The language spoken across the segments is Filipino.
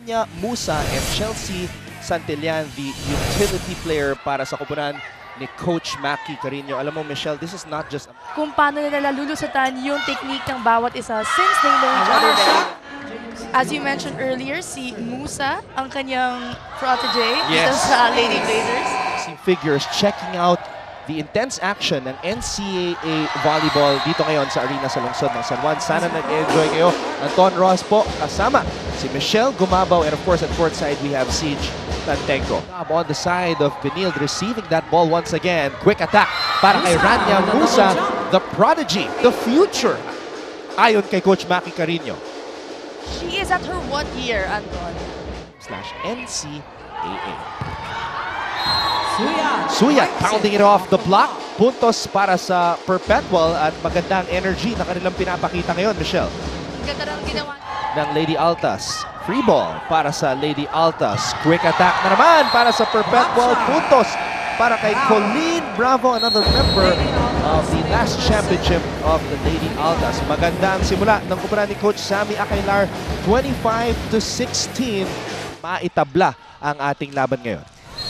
Rania Musa and Chelsea Santillan, the utility player para sa kupunan ni Coach Maki Carino. Alam mo, Michelle, this is not just kung paano nila lulusutan yung technique ng bawat isa since they know each other very well. As you mentioned earlier, si Musa ang kanyang protege dito sa Lady Blazers. Figures checking out the intense action ng NCAA volleyball dito ngayon sa arena sa lungsod ng San Juan. Sana nag-enjoy kayo. Anton Rojas po kasama si Michelle Gumabaw, and of course at courtside we have Siege Tantenko. On the side of Benil, receiving that ball once again. Quick attack para kay Rania Musa, the prodigy, the future, ayon kay Coach Maki Carino. She is at her what year, Anton? /NCAA. Suyat pounding it off the block. Puntos para sa Perpetual at magandang energy na kanilang pinapakita ngayon, Michelle. Ganda ng ginawa ng Lady Altas. Free ball para sa Lady Altas. Quick attack na naman para sa Perpetual. Puntos para kay Colleen Bravo, another member of the last championship of the Lady Altas. Magandang simula ng kupunan ni Coach Sammy Acailar. 25-16. Maitabla ang ating laban ngayon.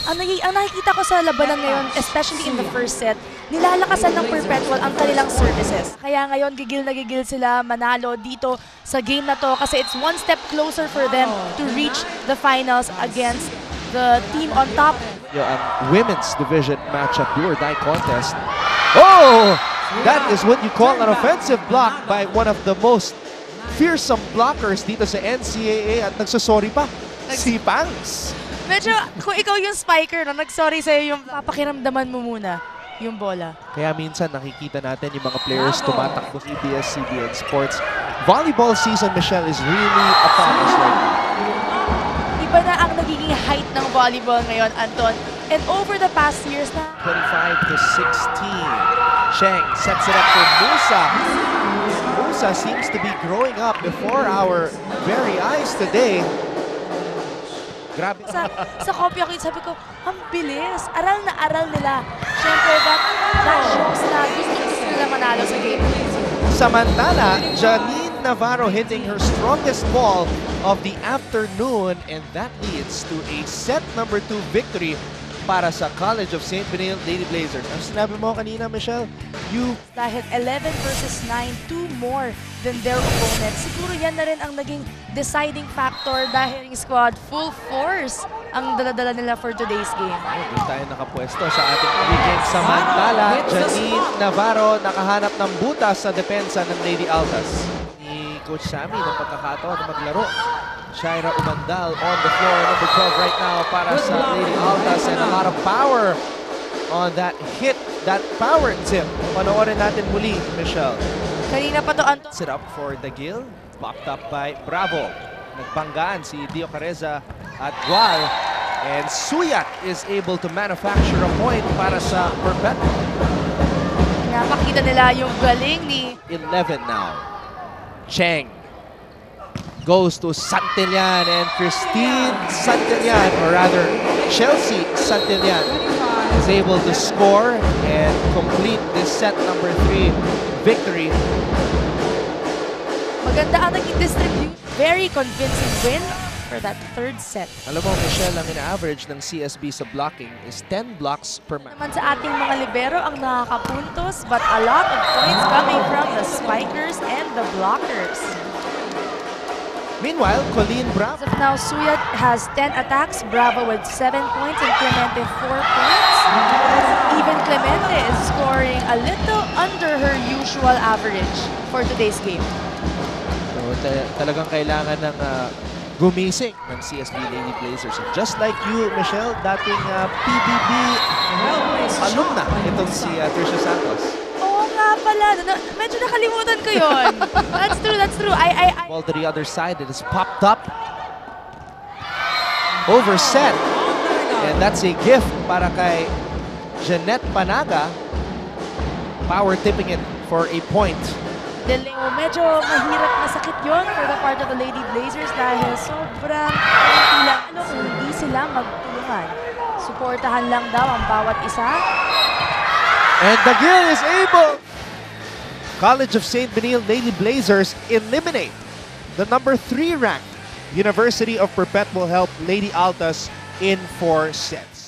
Ang nakikita ko sa labanan ngayon, especially in the first set, nilalakasan ng Perpetual ang kanilang services. Kaya ngayon, gigil na gigil sila manalo dito sa game na to kasi it's one step closer for them to reach the finals against the team on top. Ang women's division matchup, do or die contest. Oh! That is what you call an offensive block by one of the most fearsome blockers dito sa NCAA, at nagsasorry pa, si Pangs. Medyo, kung ikaw yung spiker, nag-sorry sa'yo, yung papakiramdaman mo muna yung bola. Kaya minsan nakikita natin yung mga players tumatakbo sa ABS-CBN Sports. Volleyball season, Michelle, is really upon us right now. Iba na ang nagiging height ng volleyball ngayon, Anton. And over the past years na 25-16. Cheng sets it up for Musa. Musa seems to be growing up before our very eyes today. Grabe. Sa kopya ko, sabi ko, ang bilis. Aral na aral nila. Siyempre, that shows na gusto nila manalo sa game. Samantala, Janine Navarro hitting her strongest ball of the afternoon, and that leads to a set number 2 victory para sa College of St. Benil Lady Blazers. Ang sinabi mo kanina, Michelle, dahil 11 versus 9, 2 more than their opponents. Siguro yan na rin ang naging deciding factor dahil yung squad full force ang dala-dala nila for today's game. Doon tayo nakapwesto sa ating weekend. Samantala, Janine Navarro nakahanap ng butas sa depensa ng Lady Altas. Ni Coach Sammy ng pagkakataon na maglaro. Shaira Umandal on the floor, number 12 right now para sa Lady Altas, and a lot of power on that hit, that power tip. Panoorin natin muli, Michelle. Kanina pa to, Anton. Set up for Dagil, popped up by Bravo. Nagbanggaan si Dio Careza at Gual, and Suyat is able to manufacture a point para sa Perpetual. Napakita nila yung galing ni 11 now. Cheng goes to Santillan, and Christine Santillan, or rather Chelsea Santillan, is able to score and complete this set number 3 victory. Maganda ang naging distribute. Very convincing win for that third set. Alam mo, Michelle, ang ina-average ng CSB sa blocking is 10 blocks per match. Naman sa ating mga libero ang nakakapuntos, but a lot of points coming from the spikers and the blockers. Meanwhile, Colleen Bravo. As of now, Suyat has 10 attacks, Bravo with 7 points, and Clemente 4 points. Even Clemente is scoring a little under her usual average for today's game. So, talagang kailangan ng gumising ng CSB Lady Blazers. And just like you, Michelle, dating PBB alumna itong si Tricia Santos. Oo nga pala. Medyo nakalimutan ko yun. That's true, that's true. Ball to the other side. It is popped up. Overset. And that's a gift para kay Jeanette Panaga. Power tipping it for a point. Medyo mahirap na sakit yun for the part of the Lady Blazers dahil sobrang ilang kung hindi sila magtulungan. Suportahan lang daw ang bawat isa. And Dagil is able. College of St. Benil Lady Blazers eliminate the number 3 ranked University of Perpetual helped Lady Altas in 4 sets.